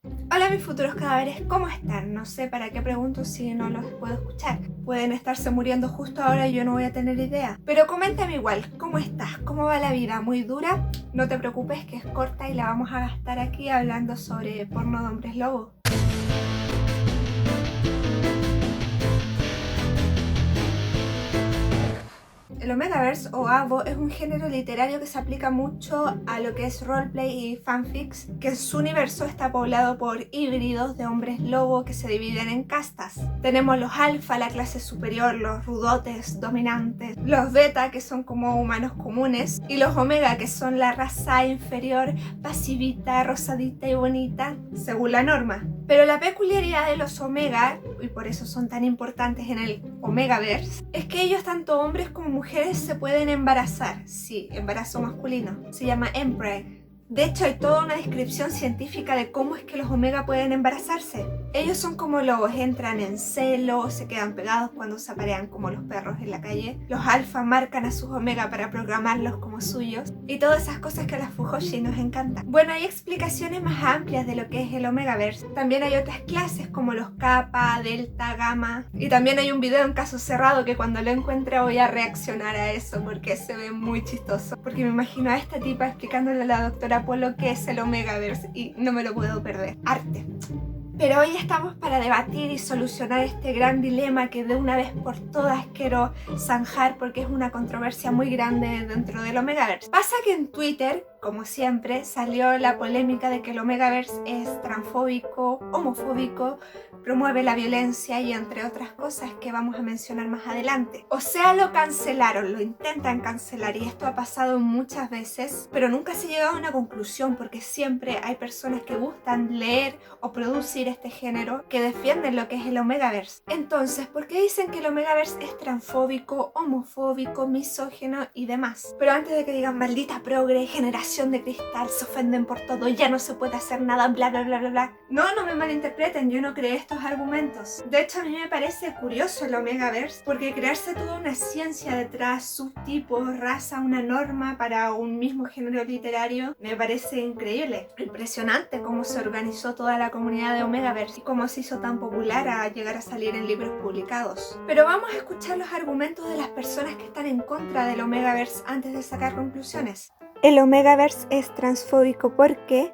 Hola mis futuros cadáveres, ¿cómo están? No sé para qué pregunto si no los puedo escuchar. Pueden estarse muriendo justo ahora y yo no voy a tener idea. Pero coméntame igual, ¿cómo estás? ¿Cómo va la vida? ¿Muy dura? No te preocupes que es corta y la vamos a gastar aquí hablando sobre porno de hombres lobo. El Omegaverse o AVO es un género literario que se aplica mucho a lo que es roleplay y fanfics, que su universo está poblado por híbridos de hombres lobo que se dividen en castas. Tenemos los alfa, la clase superior, los rudotes, dominantes, los beta, que son como humanos comunes, y los omega, que son la raza inferior, pasivita, rosadita y bonita, según la norma. Pero la peculiaridad de los omega, y por eso son tan importantes en el Omegaverse, es que ellos, tanto hombres como mujeres, se pueden embarazar. Sí, embarazo masculino. Se llama empreg. De hecho, hay toda una descripción científica de cómo es que los omega pueden embarazarse. Ellos son como lobos, entran en celo, se quedan pegados cuando se aparean como los perros en la calle. Los alfa marcan a sus omega para programarlos como suyos y todas esas cosas que a las Fujoshi nos encantan. Bueno, hay explicaciones más amplias de lo que es el Omegaverse. También hay otras clases como los kappa, delta, gamma. Y también hay un video en caso cerrado que cuando lo encuentre voy a reaccionar a eso porque se ve muy chistoso. Porque me imagino a esta tipa explicándole a la doctora Polo qué es el Omegaverse y no me lo puedo perder. Arte. Pero hoy estamos para debatir y solucionar este gran dilema que de una vez por todas quiero zanjar porque es una controversia muy grande dentro del Omegaverse. Pasa que en Twitter, como siempre, salió la polémica de que el Omegaverse es transfóbico, homofóbico, promueve la violencia y entre otras cosas que vamos a mencionar más adelante. O sea, lo cancelaron, lo intentan cancelar y esto ha pasado muchas veces, pero nunca se llega a una conclusión porque siempre hay personas que gustan leer o producir este género que defienden lo que es el Omegaverse. Entonces, ¿por qué dicen que el Omegaverse es transfóbico, homofóbico, misógino y demás? Pero antes de que digan maldita progre, generación de cristal, se ofenden por todo, ya no se puede hacer nada, bla bla bla bla bla. No me malinterpreten, yo no creé estos argumentos. De hecho, a mí me parece curioso el Omegaverse porque crearse toda una ciencia detrás, subtipos, raza, una norma para un mismo género literario, me parece increíble. Impresionante cómo se organizó toda la comunidad de Omegaverse y cómo se hizo tan popular a llegar a salir en libros publicados. Pero vamos a escuchar los argumentos de las personas que están en contra del Omegaverse antes de sacar conclusiones. El Omegaverse es transfóbico porque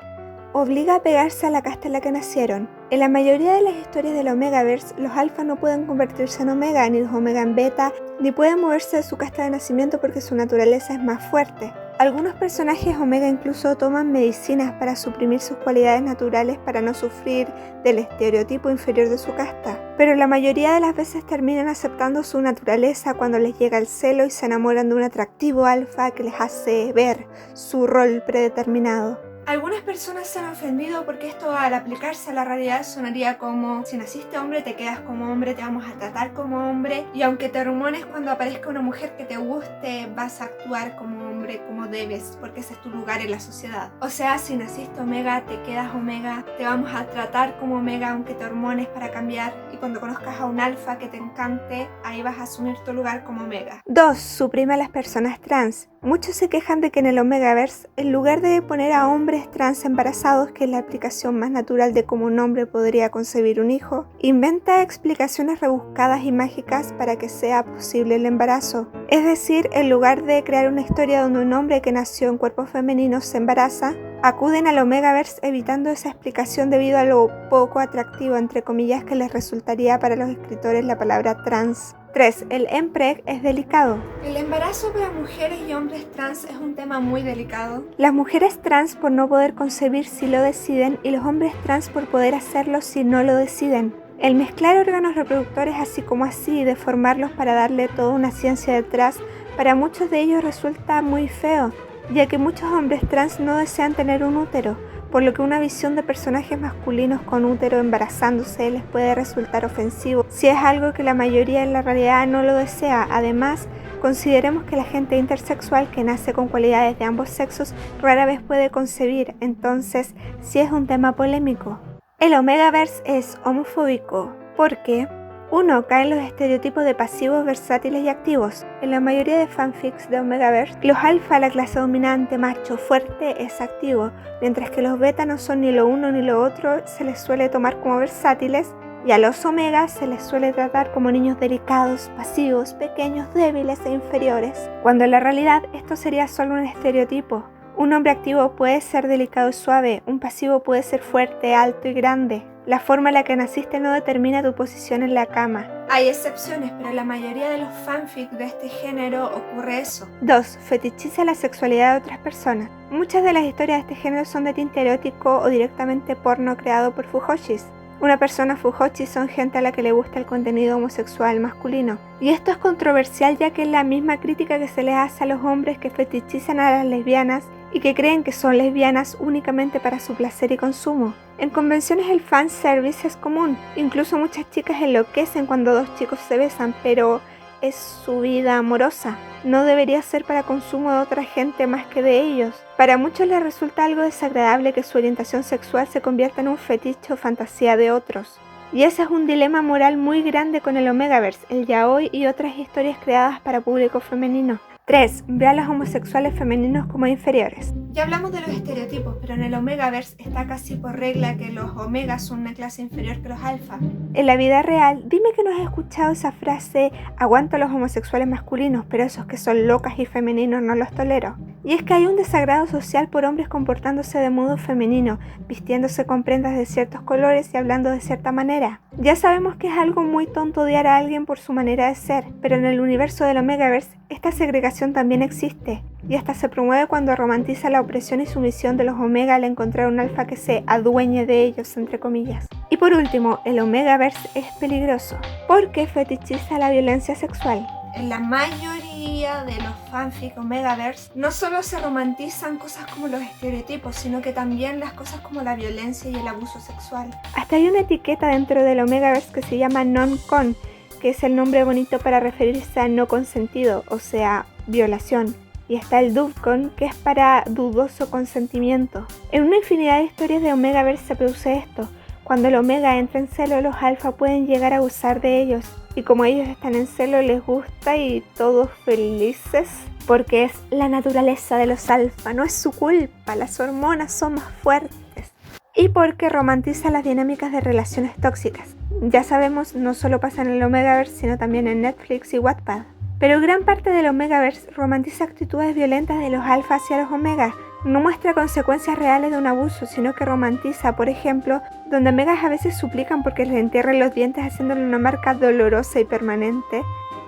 obliga a pegarse a la casta en la que nacieron. En la mayoría de las historias del Omegaverse, los alfa no pueden convertirse en omega, ni los omega en beta, ni pueden moverse de su casta de nacimiento porque su naturaleza es más fuerte. Algunos personajes omega incluso toman medicinas para suprimir sus cualidades naturales para no sufrir del estereotipo inferior de su casta. Pero la mayoría de las veces terminan aceptando su naturaleza cuando les llega el celo y se enamoran de un atractivo alfa que les hace ver su rol predeterminado. Algunas personas se han ofendido porque esto al aplicarse a la realidad sonaría como si naciste hombre te quedas como hombre, te vamos a tratar como hombre y aunque te hormones cuando aparezca una mujer que te guste vas a actuar como hombre como debes porque ese es tu lugar en la sociedad. O sea, si naciste omega te quedas omega, te vamos a tratar como omega aunque te hormones para cambiar y cuando conozcas a un alfa que te encante ahí vas a asumir tu lugar como omega. 2. Suprime a las personas trans. Muchos se quejan de que en el Omegaverse, en lugar de poner a hombres trans embarazados, que es la explicación más natural de cómo un hombre podría concebir un hijo, inventa explicaciones rebuscadas y mágicas para que sea posible el embarazo. Es decir, en lugar de crear una historia donde un hombre que nació en cuerpo femenino se embaraza, acuden al Omegaverse evitando esa explicación debido a lo poco atractivo, entre comillas, que les resultaría para los escritores la palabra trans. 3. El empreg es delicado. El embarazo para mujeres y hombres trans es un tema muy delicado. Las mujeres trans por no poder concebir si lo deciden y los hombres trans por poder hacerlo si no lo deciden. El mezclar órganos reproductores así como así y deformarlos para darle toda una ciencia detrás, para muchos de ellos resulta muy feo, ya que muchos hombres trans no desean tener un útero, por lo que una visión de personajes masculinos con útero embarazándose les puede resultar ofensivo, si es algo que la mayoría en la realidad no lo desea. Además, consideremos que la gente intersexual que nace con cualidades de ambos sexos rara vez puede concebir, entonces sí es un tema polémico. El Omegaverse es homofóbico, porque 1. Caen los estereotipos de pasivos, versátiles y activos. En la mayoría de fanfics de Omegaverse, los alfa, la clase dominante, macho, fuerte, es activo, mientras que los beta no son ni lo uno ni lo otro, se les suele tomar como versátiles, y a los omegas se les suele tratar como niños delicados, pasivos, pequeños, débiles e inferiores, cuando en la realidad esto sería solo un estereotipo. Un hombre activo puede ser delicado y suave, un pasivo puede ser fuerte, alto y grande. La forma en la que naciste no determina tu posición en la cama. Hay excepciones, pero en la mayoría de los fanfics de este género ocurre eso. 2. Fetichiza la sexualidad de otras personas. Muchas de las historias de este género son de tinte erótico o directamente porno creado por fujoshis. Una persona fujoshi son gente a la que le gusta el contenido homosexual masculino. Y esto es controversial ya que es la misma crítica que se le hace a los hombres que fetichizan a las lesbianas y que creen que son lesbianas únicamente para su placer y consumo. En convenciones el fanservice es común, incluso muchas chicas enloquecen cuando dos chicos se besan, pero es su vida amorosa. No debería ser para consumo de otra gente más que de ellos. Para muchos les resulta algo desagradable que su orientación sexual se convierta en un fetiche o fantasía de otros. Y ese es un dilema moral muy grande con el Omegaverse, el yaoi y otras historias creadas para público femenino. 3. Ve a los homosexuales femeninos como inferiores. Ya hablamos de los estereotipos, pero en el Omegaverse está casi por regla que los omegas son una clase inferior que los alfa. En la vida real, dime que no has escuchado esa frase, aguanto a los homosexuales masculinos, pero esos que son locas y femeninos no los tolero. Y es que hay un desagrado social por hombres comportándose de modo femenino, vistiéndose con prendas de ciertos colores y hablando de cierta manera. Ya sabemos que es algo muy tonto odiar a alguien por su manera de ser, pero en el universo del Omegaverse esta segregación también existe, y hasta se promueve cuando romantiza la opresión y sumisión de los omega al encontrar un alfa que se adueñe de ellos, entre comillas. Y por último, el Omegaverse es peligroso, porque fetichiza la violencia sexual. En la mayoría de los fanfic Omegaverse no solo se romantizan cosas como los estereotipos, sino que también las cosas como la violencia y el abuso sexual. Hasta hay una etiqueta dentro del Omegaverse que se llama non-con, que es el nombre bonito para referirse a no consentido, o sea, violación. Y está el dubcon, que es para dudoso consentimiento. En una infinidad de historias de Omegaverse se produce esto. Cuando el omega entra en celo, los alfa pueden llegar a abusar de ellos. Y como ellos están en celo, les gusta y todos felices. Porque es la naturaleza de los alfa, no es su culpa, las hormonas son más fuertes. Y porque romantiza las dinámicas de relaciones tóxicas. Ya sabemos, no solo pasa en el Omegaverse, sino también en Netflix y Wattpad. Pero gran parte del Omegaverse romantiza actitudes violentas de los alfa hacia los omegas. No muestra consecuencias reales de un abuso, sino que romantiza, por ejemplo, donde omegas a veces suplican porque les entierren los dientes haciéndole una marca dolorosa y permanente,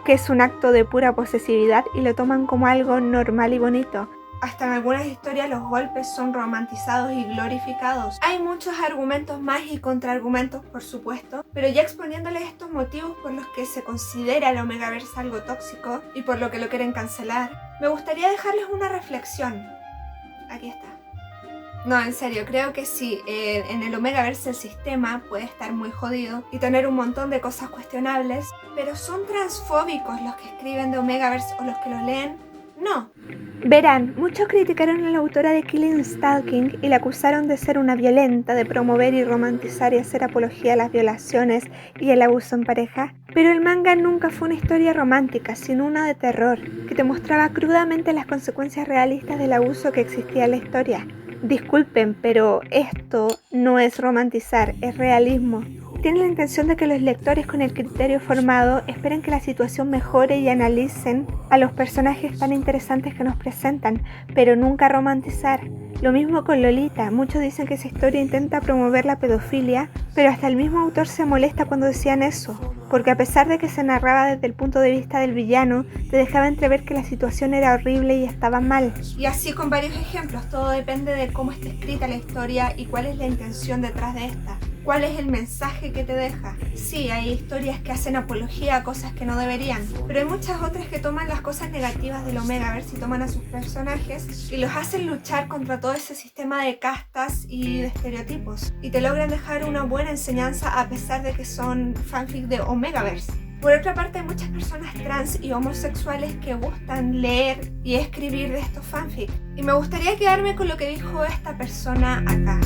que es un acto de pura posesividad y lo toman como algo normal y bonito. Hasta en algunas historias los golpes son romantizados y glorificados. Hay muchos argumentos más y contraargumentos, por supuesto, pero ya exponiéndoles estos motivos por los que se considera el Omegaverse algo tóxico y por lo que lo quieren cancelar, me gustaría dejarles una reflexión. Aquí está. No, en serio, creo que sí, en el Omegaverse el sistema puede estar muy jodido y tener un montón de cosas cuestionables, pero ¿son transfóbicos los que escriben de Omegaverse o los que lo leen? No. Verán, muchos criticaron a la autora de Killing Stalking y la acusaron de ser una violenta, de promover y romantizar y hacer apología a las violaciones y el abuso en pareja. Pero el manga nunca fue una historia romántica, sino una de terror, que te mostraba crudamente las consecuencias realistas del abuso que existía en la historia. Disculpen, pero esto no es romantizar, es realismo. Tiene la intención de que los lectores con el criterio formado esperen que la situación mejore y analicen a los personajes tan interesantes que nos presentan, pero nunca romantizar. Lo mismo con Lolita, muchos dicen que esa historia intenta promover la pedofilia, pero hasta el mismo autor se molesta cuando decían eso, porque a pesar de que se narraba desde el punto de vista del villano, te dejaba entrever que la situación era horrible y estaba mal. Y así con varios ejemplos, todo depende de cómo está escrita la historia y cuál es la intención detrás de esta. ¿Cuál es el mensaje que te deja? Sí, hay historias que hacen apología a cosas que no deberían, pero hay muchas otras que toman las cosas negativas del Omegaverse y toman a sus personajes y los hacen luchar contra todo ese sistema de castas y de estereotipos y te logran dejar una buena enseñanza a pesar de que son fanfic de Omegaverse. Por otra parte, hay muchas personas trans y homosexuales que gustan leer y escribir de estos fanfic y me gustaría quedarme con lo que dijo esta persona acá.